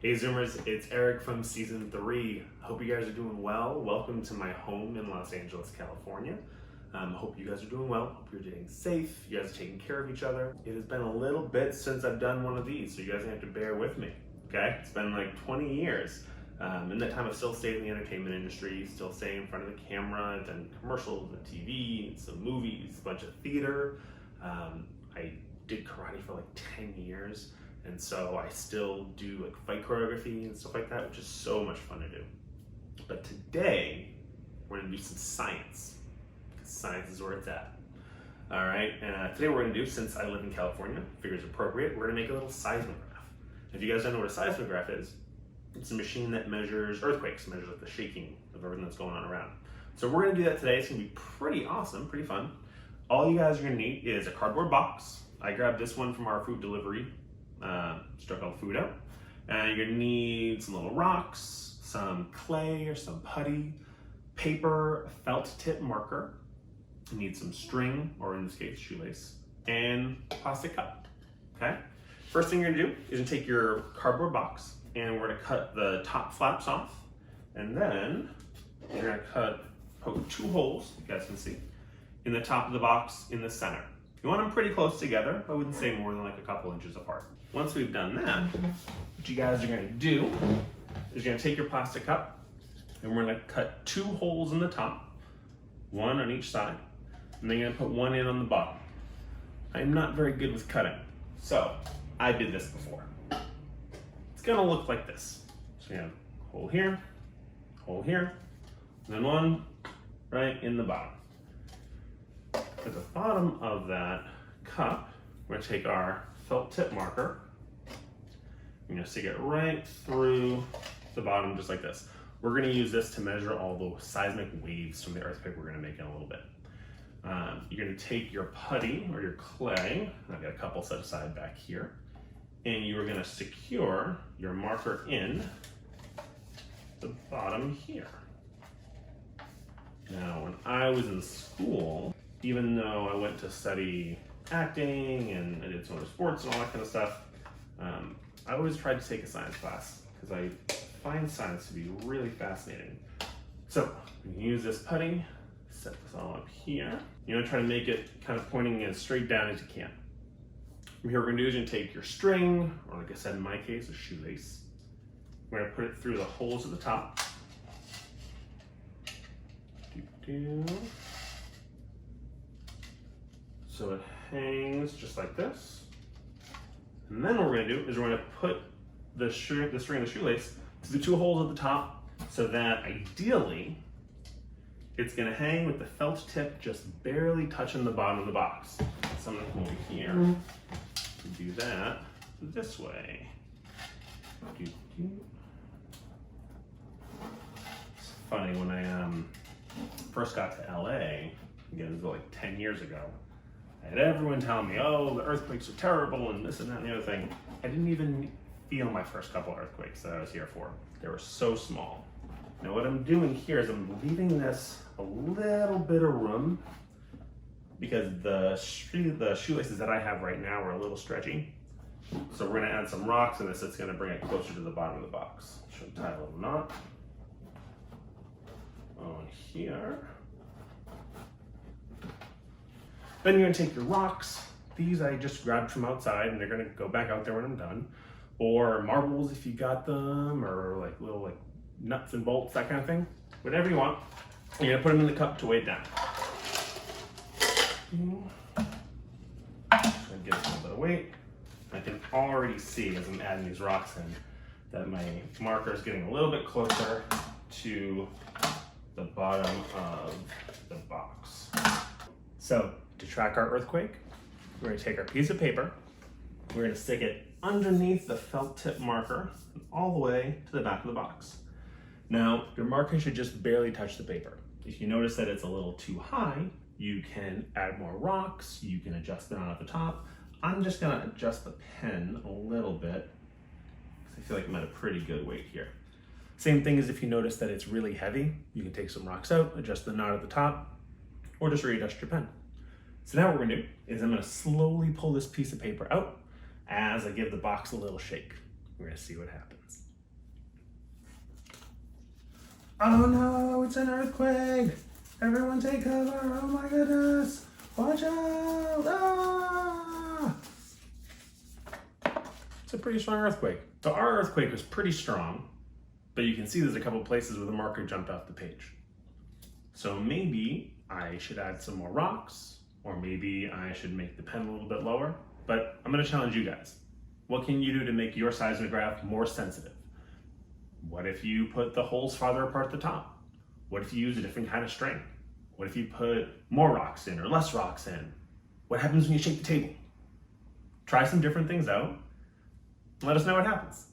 Hey Zoomers, it's Eric from season 3. Hope you guys are doing well. Welcome to my home in Los Angeles, California. Hope you guys are doing well. Hope you're getting safe. You guys are taking care of each other. It has been a little bit since I've done one of these, so you guys have to bear with me. Okay? It's been like 20 years. In that time, I've still stayed in the entertainment industry, still staying in front of the camera, done commercials and TV, some movies, a bunch of theater. I did karate for like 10 years. And so I still do like fight choreography and stuff like that, which is so much fun to do. But today, we're gonna do some science, because science is where it's at. All right, and today we're gonna do, since I live in California, figures appropriate, we're gonna make a little seismograph. If you guys don't know what a seismograph is, it's a machine that measures earthquakes, measures like the shaking of everything that's going on around. So we're gonna do that today. It's gonna be pretty awesome, pretty fun. All you guys are gonna need is a cardboard box. I grabbed this one from our food delivery. Struck all the food out. And you're gonna need some little rocks, some clay or some putty, paper, a felt tip marker. You need some string, or in this case, shoelace, and plastic cup, okay? First thing you're gonna do is you're gonna take your cardboard box and we're gonna cut the top flaps off. And then you're gonna poke 2 holes, you guys can see, in the top of the box in the center. You want them pretty close together. I wouldn't say more than like a couple inches apart. Once we've done that, what you guys are gonna do is you're gonna take your plastic cup and we're gonna cut 2 holes in the top, 1 on each side, and then you're gonna put 1 in on the bottom. I'm not very good with cutting, so I did this before. It's gonna look like this. So you have hole here, and then 1 right in the bottom. At the bottom of that cup, we're gonna take our felt tip marker. I'm gonna stick it right through the bottom just like this. We're gonna use this to measure all the seismic waves from the earthquake we're gonna make in a little bit. You're gonna take your putty or your clay, I've got a couple set aside back here, and you're gonna secure your marker in the bottom here. Now, when I was in school, even though I went to study acting and I did some other sports and all that kind of stuff, I always tried to take a science class because I find science to be really fascinating. So you can use this putty, set this all up here. You want to try to make it kind of pointing as straight down as you can. From here, what we're gonna do is you're gonna take your string, or like I said in my case, a shoelace. We're gonna put it through the holes at the top. So it hangs just like this. And then what we're gonna do is we're gonna put the string of the shoelace to the 2 holes at the top, so that ideally it's gonna hang with the felt tip just barely touching the bottom of the box. So I'm gonna come over here and do that this way. It's funny, when I first got to LA, again, this was like 10 years ago, I had everyone telling me, oh, the earthquakes are terrible and this and that and the other thing. I didn't even feel my first couple earthquakes that I was here for. They were so small. Now what I'm doing here is I'm leaving this a little bit of room because the shoelaces that I have right now are a little stretchy. So we're gonna add some rocks in this that's gonna bring it closer to the bottom of the box. Should tie a little knot on here. Then you're gonna take your rocks. These I just grabbed from outside and they're gonna go back out there when I'm done. Or marbles if you got them, or like little like nuts and bolts, that kind of thing. Whatever you want. You're gonna put them in the cup to weigh it down. Just gonna give it a little bit of weight. I can already see as I'm adding these rocks in that my marker is getting a little bit closer to the bottom of the box. So to track our earthquake, we're gonna take our piece of paper, we're gonna stick it underneath the felt tip marker all the way to the back of the box. Now, your marker should just barely touch the paper. If you notice that it's a little too high, you can add more rocks, you can adjust the knot at the top. I'm just gonna adjust the pen a little bit because I feel like I'm at a pretty good weight here. Same thing as if you notice that it's really heavy, you can take some rocks out, adjust the knot at the top, or just readjust your pen. So now what we're gonna do is I'm gonna slowly pull this piece of paper out as I give the box a little shake. We're gonna see what happens. Oh no, it's an earthquake! Everyone take cover! Oh my goodness! Watch out! Ah! It's a pretty strong earthquake. So our earthquake was pretty strong, but you can see there's a couple places where the marker jumped off the page. So maybe I should add some more rocks, or maybe I should make the pen a little bit lower, but I'm gonna challenge you guys. What can you do to make your seismograph more sensitive? What if you put the holes farther apart at the top? What if you use a different kind of string? What if you put more rocks in or less rocks in? What happens when you shake the table? Try some different things out. Let us know what happens.